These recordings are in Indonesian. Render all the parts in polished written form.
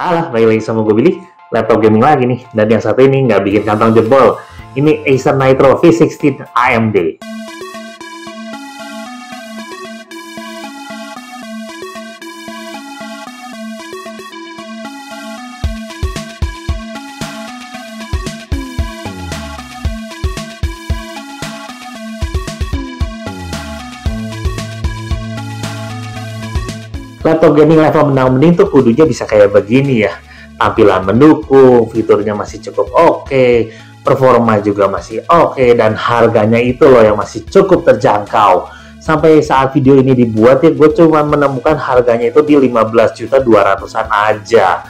Halo, balik lagi sama gue Billy, laptop gaming lagi nih. Dan yang satu ini nggak bikin kantong jebol. Ini Acer Nitro V16 AMD. Laptop gaming level mending tuh kudunya bisa kayak begini ya. Tampilan mendukung, fiturnya masih cukup oke, performa juga masih oke, dan harganya itu loh yang masih cukup terjangkau. Sampai saat video ini dibuat ya, gue cuma menemukan harganya itu di 15.200-an aja.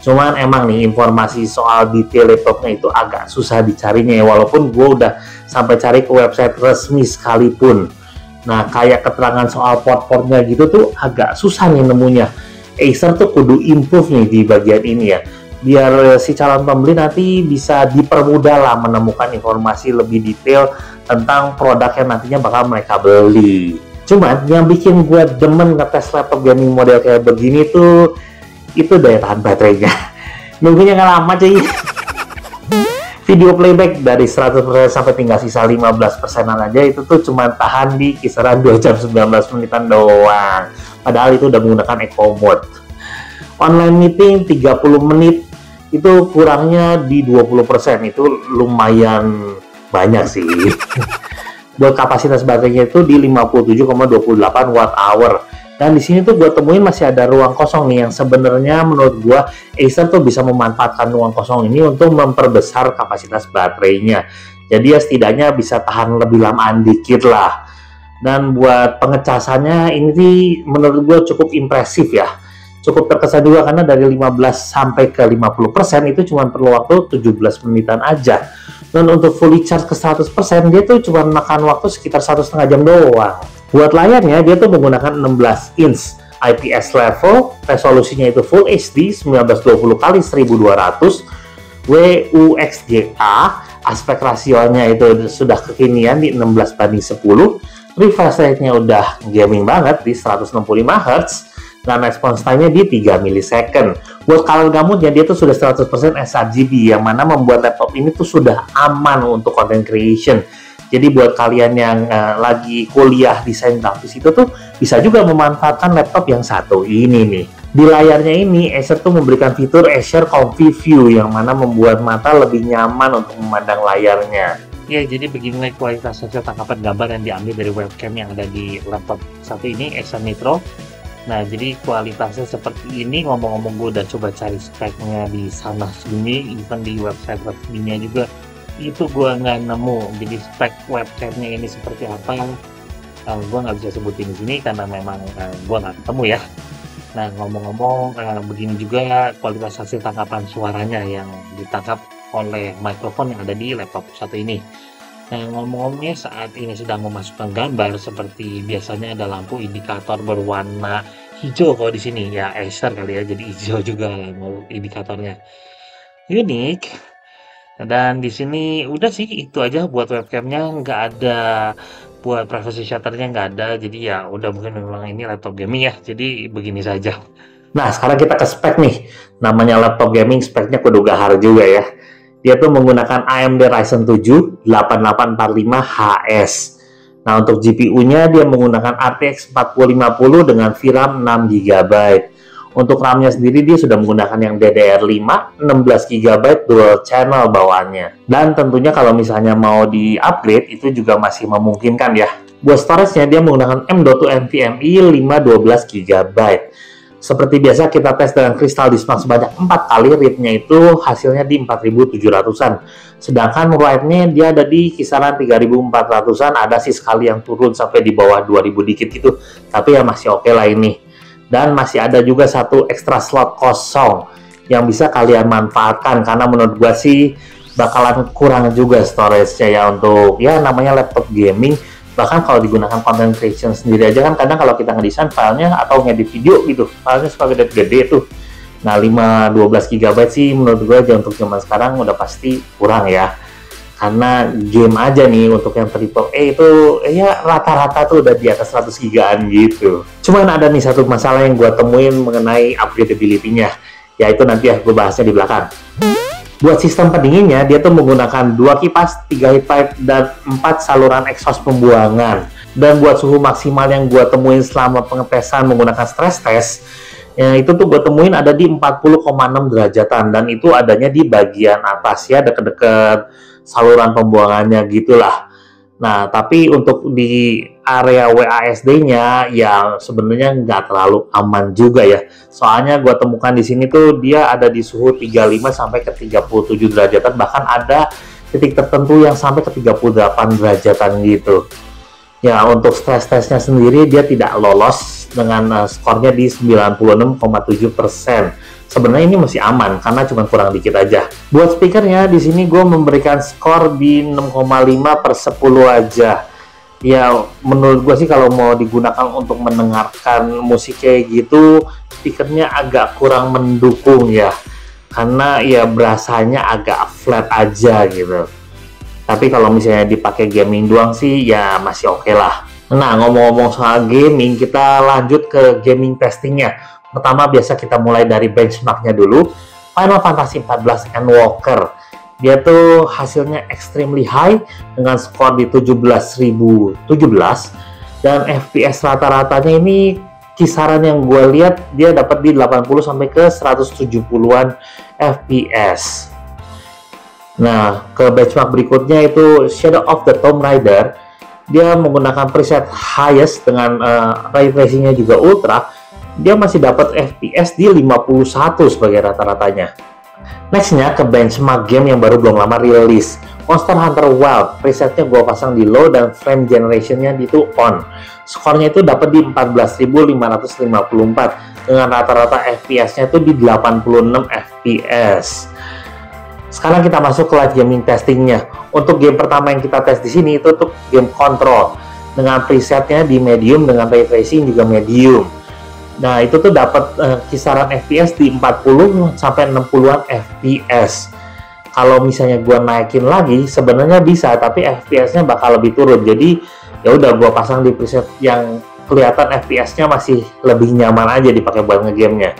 Cuman emang nih informasi soal detail laptopnya itu agak susah dicarinya ya, walaupun gue udah sampai cari ke website resmi sekalipun. Nah, kayak keterangan soal port-portnya gitu tuh agak susah nih nemunya. Acer tuh kudu improve nih di bagian ini ya. Biar si calon pembeli nanti bisa dipermudah lah menemukan informasi lebih detail tentang produk yang nantinya bakal mereka beli. Cuman yang bikin gue demen ngetes laptop gaming model kayak begini tuh, itu daya tahan baterainya. Nunggunya nggak lama cuy. Video playback dari 100% sampai tinggal sisa 15%-an aja itu tuh cuma tahan di kisaran 2 jam 19 menitan doang. Padahal itu udah menggunakan eco mode. Online meeting 30 menit itu kurangnya di 20%, itu lumayan banyak sih. Buat kapasitas baterainya itu di 57,28 watt hour. Dan di sini tuh gue temuin masih ada ruang kosong nih yang sebenarnya menurut gue Acer tuh bisa memanfaatkan ruang kosong ini untuk memperbesar kapasitas baterainya. Jadi ya setidaknya bisa tahan lebih lamaan dikit lah. Dan buat pengecasannya ini sih menurut gue cukup impresif ya. Cukup terkesan juga karena dari 15 sampai ke 50% itu cuma perlu waktu 17 menitan aja. Dan untuk fully charge ke 100% dia tuh cuma makan waktu sekitar 1,5 jam doang. Buat layarnya dia tuh menggunakan 16 inch IPS level, resolusinya itu Full HD 1920x1200 WUXGA, aspek rasionya itu sudah kekinian di 16:10, refresh rate-nya udah gaming banget di 165 Hz, dan response time-nya di 3 millisecond. Buat color gamutnya dia tuh sudah 100% sRGB, yang mana membuat laptop ini tuh sudah aman untuk content creation. Jadi buat kalian yang lagi kuliah desain grafis itu tuh bisa juga memanfaatkan laptop yang satu ini nih. Di layarnya ini Acer tuh memberikan fitur Acer Comfy View yang mana membuat mata lebih nyaman untuk memandang layarnya. Ya, jadi beginilah kualitas hasil tangkapan gambar yang diambil dari webcam yang ada di laptop satu ini, Acer Nitro. Nah, jadi kualitasnya seperti ini. Ngomong-ngomong, gue udah coba cari speknya di sana sini, even di website resminya juga itu gue nggak nemu. Jadi spek webcamnya ini seperti apa, gue nggak bisa sebutin di sini karena memang gue nggak ketemu ya. Nah, ngomong-ngomong, begini juga kualitas hasil tangkapan suaranya yang ditangkap oleh mikrofon yang ada di laptop satu ini. Nah, ngomong-ngomongnya saat ini sedang memasukkan gambar, seperti biasanya ada lampu indikator berwarna hijau kalau di sini ya, Acer kali ya, jadi hijau juga indikatornya. Unik. Dan di sini udah sih itu aja buat webcamnya, nggak ada buat privacy shutternya, nggak ada. Jadi ya udah, mungkin memang ini laptop gaming ya, jadi begini saja. Nah, sekarang kita ke spek nih. Namanya laptop gaming, speknya kudu gahar juga ya. Dia tuh menggunakan AMD Ryzen 7 8845HS. Nah, untuk GPU-nya dia menggunakan RTX 4050 dengan VRAM 6GB. Untuk RAM-nya sendiri dia sudah menggunakan yang DDR5 16GB dual channel bawaannya. Dan tentunya kalau misalnya mau di-upgrade itu juga masih memungkinkan ya. Buat storage-nya dia menggunakan M.2 NVMe 512GB. Seperti biasa kita tes dengan Crystal Diskmark sebanyak 4 kali, read-nya itu hasilnya di 4700-an. Sedangkan write-nya dia ada di kisaran 3400-an, ada sih sekali yang turun sampai di bawah 2000 dikit gitu. Tapi ya masih oke lah ini. Dan masih ada juga satu extra slot kosong yang bisa kalian manfaatkan, karena menurut gua sih bakalan kurang juga storage-nya ya untuk ya namanya laptop gaming. Bahkan kalau digunakan content creation sendiri aja kan kadang kalau kita ngedesain filenya atau ngedit video gitu, filenya suka gede-gede tuh. Nah, 12GB sih menurut gue aja untuk zaman sekarang udah pasti kurang ya. Karena game aja nih untuk yang AAA itu ya rata-rata tuh udah di atas 100 gigaan gitu. Cuman ada nih satu masalah yang gue temuin mengenai upgradability-nya. Ya itu nanti ya gue bahasnya di belakang. Buat sistem pendinginnya, dia tuh menggunakan 2 kipas, 3 heat pipe, dan 4 saluran exhaust pembuangan. Dan buat suhu maksimal yang gue temuin selama pengetesan menggunakan stress test, ya, itu tuh gue temuin ada di 40,6 derajatan, dan itu adanya di bagian atas ya, deket-deket saluran pembuangannya gitulah. Nah, tapi untuk di area WASD-nya ya sebenarnya nggak terlalu aman juga ya. Soalnya gue temukan di sini tuh dia ada di suhu 35 sampai ke 37 derajatan, bahkan ada titik tertentu yang sampai ke 38 derajatan gitu. Ya, untuk stress testnya sendiri dia tidak lolos dengan skornya di 96,7%. Sebenarnya ini masih aman karena cuma kurang dikit aja. Buat speakernya di sini gue memberikan skor di 6,5/10 aja. Ya menurut gue sih kalau mau digunakan untuk mendengarkan musik kayak gitu, speakernya agak kurang mendukung ya. Karena ya berasanya agak flat aja gitu. Tapi kalau misalnya dipakai gaming doang sih ya masih oke lah. Nah, ngomong-ngomong soal gaming, kita lanjut ke gaming testingnya. Pertama biasa kita mulai dari benchmarknya dulu. Final Fantasy 14 Endwalker. Dia tuh hasilnya extremely high dengan skor di 17.017, dan FPS rata-ratanya ini kisaran yang gue lihat dia dapat di 80 sampai ke 170-an FPS. Nah, ke benchmark berikutnya itu Shadow of the Tomb Raider. Dia menggunakan preset highest dengan ray tracing-nya juga ultra. Dia masih dapat FPS di 51 sebagai rata-ratanya. Nextnya ke benchmark game yang baru belum lama rilis, Monster Hunter Wilds. Presetnya gue pasang di low dan frame generation-nya itu on. Skornya itu dapat di 14.554 dengan rata-rata FPS-nya itu di 86 FPS. Sekarang kita masuk ke live gaming testingnya. Untuk game pertama yang kita tes di sini itu untuk game Control dengan presetnya di medium dengan ray tracing juga medium. Nah, itu tuh dapat kisaran FPS di 40 sampai 60-an FPS. Kalau misalnya gua naikin lagi sebenarnya bisa, tapi FPS-nya bakal lebih turun. Jadi ya udah gua pasang di preset yang kelihatan FPS-nya masih lebih nyaman aja dipakai buat nge-game-nya.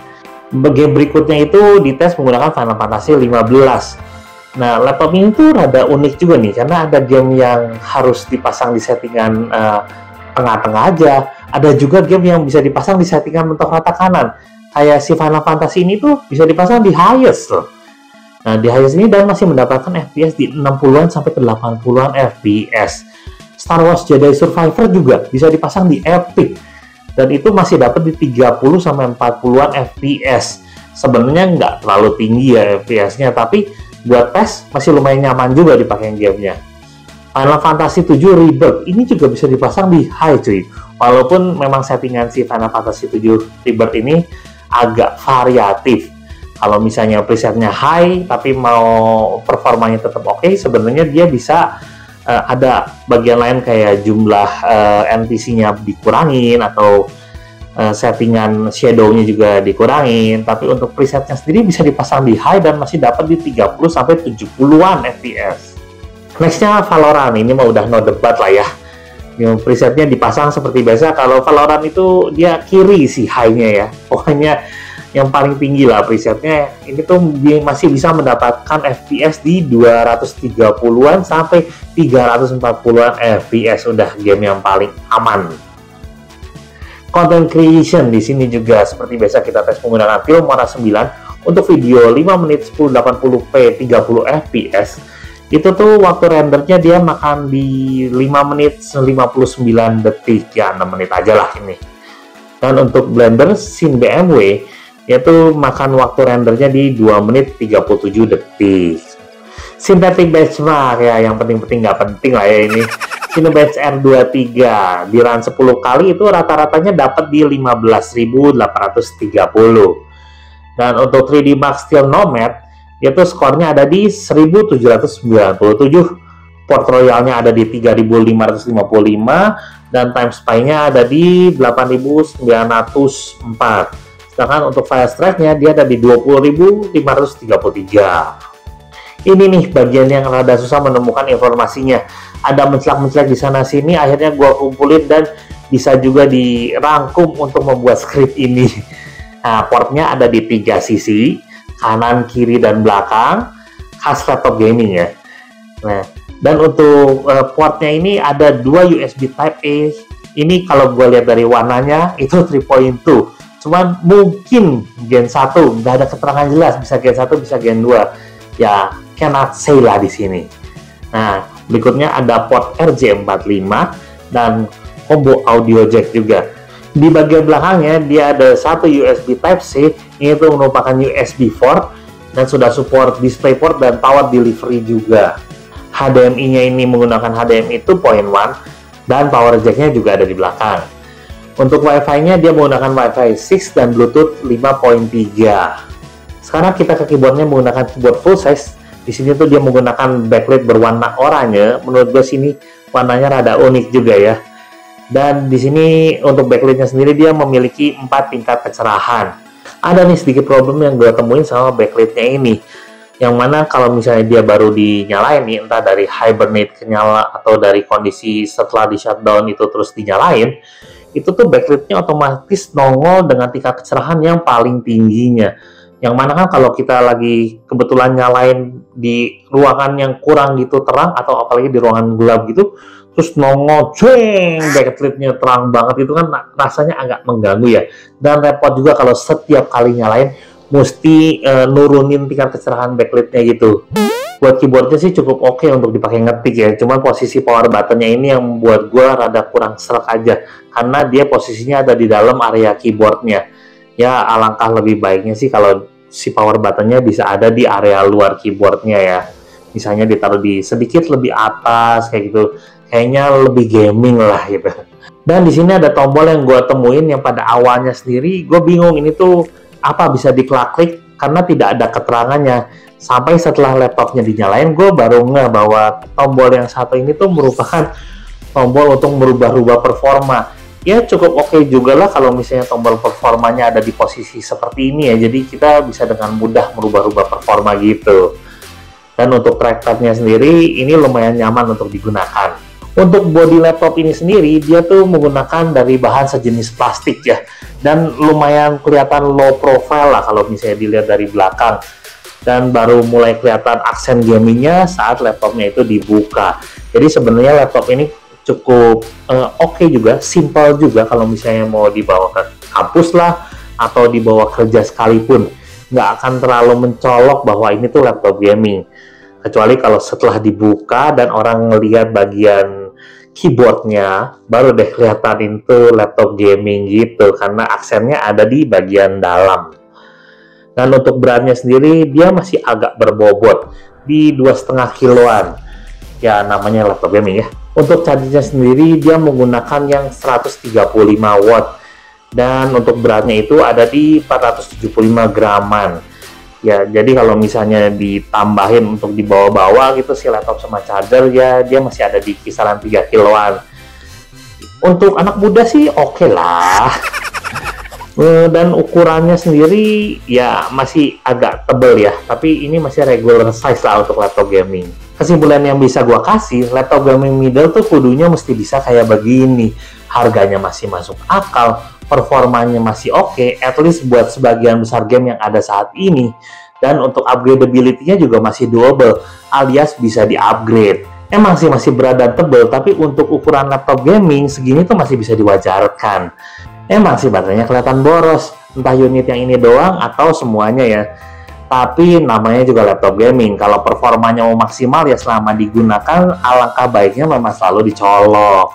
Game berikutnya itu dites menggunakan Final Fantasy 15. Nah, laptop ini tuh rada unik juga nih, karena ada game yang harus dipasang di settingan tengah-tengah aja. Ada juga game yang bisa dipasang di settingan mentok rata kanan. Kayak si Final Fantasy ini tuh bisa dipasang di highest loh. Nah, di highest ini dan masih mendapatkan FPS di 60-an sampai ke 80-an FPS. Star Wars Jedi Survivor juga bisa dipasang di Epic. Dan itu masih dapat di 30 sampai 40-an FPS. Sebenarnya nggak terlalu tinggi ya FPS-nya, tapi buat tes masih lumayan nyaman juga dipakai gamenya. Final Fantasy 7 Rebirth ini juga bisa dipasang di high cuy. Walaupun memang settingan si Final Fantasy 7 Rebirth ini agak variatif. Kalau misalnya presetnya high tapi mau performanya tetap oke, sebenarnya dia bisa ada bagian lain kayak jumlah NPC-nya dikurangin atau settingan shadow-nya juga dikurangin, tapi untuk presetnya sendiri bisa dipasang di high dan masih dapat di 30 sampai 70-an FPS. Nextnya Valorant, ini mah udah no debat lah ya. Yang presetnya dipasang seperti biasa. Kalau Valorant itu dia kiri sih high-nya ya. Pokoknya yang paling tinggi lah presetnya. Ini tuh masih bisa mendapatkan FPS di 230-an sampai 340-an FPS. Udah game yang paling aman. Content creation di sini juga seperti biasa kita tes menggunakan Filmora 9 untuk video 5 menit 1080p 30 fps. Itu tuh waktu rendernya dia makan di 5 menit 59 detik ya, 6 menit aja lah ini. Dan untuk Blender Scene BMW yaitu makan waktu rendernya di 2 menit 37 detik. Synthetic benchmark ya, yang penting-penting nggak penting lah ya ini. Cinebench R23 di run 10 kali itu rata-ratanya dapat di 15.830. Dan untuk 3D Mark Steel Nomad itu skornya ada di 1797. Port Royal-nya ada di 3555 dan time spy-nya ada di 8904. Sedangkan untuk file strength-nya dia ada di 20.533. Ini nih bagian yang rada susah menemukan informasinya. Ada menclak-menclak di sana sini, akhirnya gua kumpulin dan bisa juga dirangkum untuk membuat script ini. Nah, portnya ada di 3 sisi, kanan, kiri, dan belakang, khas laptop gaming ya. Nah, dan untuk portnya ini ada 2 USB Type A. Ini kalau gue lihat dari warnanya itu 3.2. Cuman mungkin Gen 1, nggak ada keterangan jelas, bisa Gen 1, bisa Gen 2. Ya, cannot say lah di sini. Nah, berikutnya ada port RJ45 dan combo audio jack juga. Di bagian belakangnya dia ada satu USB Type-C, ini itu merupakan USB 4 dan sudah support DisplayPort dan power delivery juga. HDMI-nya ini menggunakan HDMI 2.1 dan power jack-nya juga ada di belakang. Untuk Wi-Fi-nya dia menggunakan Wi-Fi 6 dan Bluetooth 5.3. Sekarang kita ke keyboardnya menggunakan keyboard full size. Di sini tuh dia menggunakan backlight berwarna oranye. Menurut gue sini warnanya rada unik juga ya. Dan di sini untuk backlightnya sendiri dia memiliki 4 tingkat kecerahan. Ada nih sedikit problem yang gue temuin sama backlightnya ini. Yang mana kalau misalnya dia baru dinyalain nih, entah dari hibernate ke nyala atau dari kondisi setelah di shutdown itu terus dinyalain, itu tuh backlightnya otomatis nongol dengan tingkat kecerahan yang paling tingginya. Yang mana kan kalau kita lagi kebetulan nyalain di ruangan yang kurang gitu terang atau apalagi di ruangan gelap gitu, terus nongol, ceng, backlightnya terang banget, itu kan rasanya agak mengganggu ya. Dan repot juga kalau setiap kali nyalain mesti nurunin tingkat kecerahan backlightnya gitu. Buat keyboardnya sih cukup oke untuk dipakai ngetik ya, cuman posisi power buttonnya ini yang membuat gue rada kurang srek aja, karena dia posisinya ada di dalam area keyboardnya. Ya alangkah lebih baiknya sih kalau si power buttonnya bisa ada di area luar keyboardnya ya. Misalnya ditaruh di sedikit lebih atas kayak gitu. Kayaknya lebih gaming lah gitu. Dan di sini ada tombol yang gue temuin yang pada awalnya sendiri gue bingung ini tuh apa bisa diklik karena tidak ada keterangannya. Sampai setelah laptopnya dinyalain gue baru ngeh bahwa tombol yang satu ini tuh merupakan tombol untuk merubah-rubah performa. Ya cukup oke juga lah kalau misalnya tombol performanya ada di posisi seperti ini ya. Jadi kita bisa dengan mudah merubah-rubah performa gitu. Dan untuk trackpadnya sendiri ini lumayan nyaman untuk digunakan. Untuk bodi laptop ini sendiri, dia tuh menggunakan dari bahan sejenis plastik ya. Dan lumayan kelihatan low profile lah kalau misalnya dilihat dari belakang. Dan baru mulai kelihatan aksen gamingnya saat laptopnya itu dibuka. Jadi sebenarnya laptop ini cukup oke juga, simple juga kalau misalnya mau dibawa ke kampus lah, atau dibawa kerja sekalipun. Nggak akan terlalu mencolok bahwa ini tuh laptop gaming. Kecuali kalau setelah dibuka dan orang ngelihat bagian keyboardnya, baru deh kelihatan itu laptop gaming gitu, karena aksennya ada di bagian dalam. Dan untuk beratnya sendiri, dia masih agak berbobot, di 2,5 kiloan. Ya, namanya laptop gaming ya. Untuk chargernya sendiri, dia menggunakan yang 135 watt. Dan untuk beratnya itu ada di 475 graman. Ya, jadi kalau misalnya ditambahin untuk dibawa-bawa gitu si laptop sama charger ya dia masih ada di kisaran 3 kiloan. Untuk anak muda sih oke lah. Dan ukurannya sendiri ya masih agak tebel ya, tapi ini masih regular size lah untuk laptop gaming. Kesimpulan yang bisa gua kasih, laptop gaming middle tuh kudunya mesti bisa kayak begini. Harganya masih masuk akal, performanya masih oke, at least buat sebagian besar game yang ada saat ini. Dan untuk upgradability-nya juga masih doable, alias bisa di-upgrade. Emang sih masih berat dan tebal, tapi untuk ukuran laptop gaming segini tuh masih bisa diwajarkan. Emang sih baterainya kelihatan boros, entah unit yang ini doang atau semuanya ya. Tapi namanya juga laptop gaming, kalau performanya mau maksimal ya selama digunakan, alangkah baiknya memang selalu dicolok.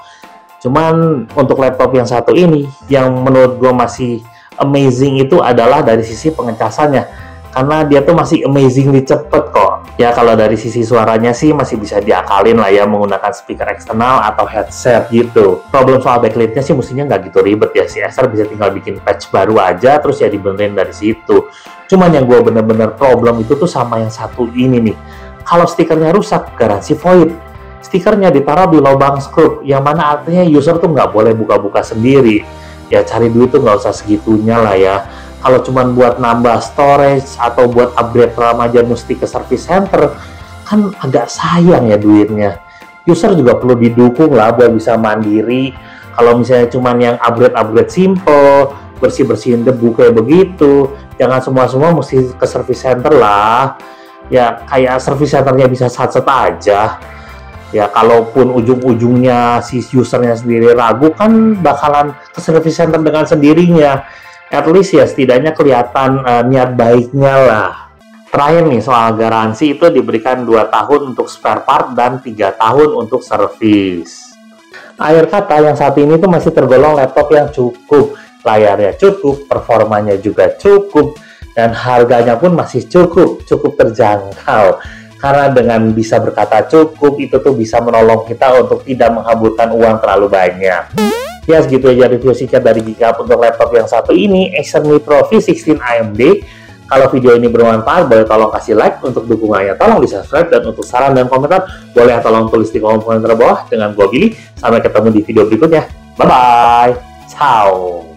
Cuman untuk laptop yang satu ini, yang menurut gue masih amazing itu adalah dari sisi pengecasannya. Karena dia tuh masih amazingly cepet kok. Ya kalau dari sisi suaranya sih masih bisa diakalin lah ya menggunakan speaker eksternal atau headset gitu. Problem soal backlightnya sih mestinya nggak gitu ribet ya. Si Acer bisa tinggal bikin patch baru aja terus ya dibenerin dari situ. Cuman yang gue bener-bener problem itu tuh sama yang satu ini nih. Kalau stikernya rusak, garansi void. Stikernya ditaruh di lubang skrup, yang mana artinya user tuh nggak boleh buka-buka sendiri. Ya cari duit tuh nggak usah segitunya lah ya. Kalau cuma buat nambah storage atau buat upgrade RAM aja mesti ke service center, kan agak sayang ya duitnya. User juga perlu didukung lah buat bisa mandiri. Kalau misalnya cuma yang upgrade simple, bersih-bersihin debu kayak begitu. Jangan semua mesti ke service center lah. Ya kayak service centernya bisa satset aja. Ya kalaupun ujung-ujungnya si usernya sendiri ragu, kan bakalan ke service center dengan sendirinya. At least ya setidaknya kelihatan niat baiknya lah. Terakhir nih, soal garansi itu diberikan 2 tahun untuk spare part dan 3 tahun untuk servis. Akhir kata, yang saat ini tuh masih tergolong laptop yang cukup. Layarnya cukup, performanya juga cukup, dan harganya pun masih cukup terjangkau. Karena dengan bisa berkata cukup, itu tuh bisa menolong kita untuk tidak menghamburkan uang terlalu banyak. Ya, segitu aja review singkat dari Geeky untuk laptop yang satu ini, Acer Nitro V16 AMD. Kalau video ini bermanfaat, boleh tolong kasih like untuk dukungannya, tolong di subscribe, dan untuk saran dan komentar, boleh tolong tulis di kolom komentar bawah. Dengan gua Billy, sampai ketemu di video berikutnya. Bye-bye! Ciao!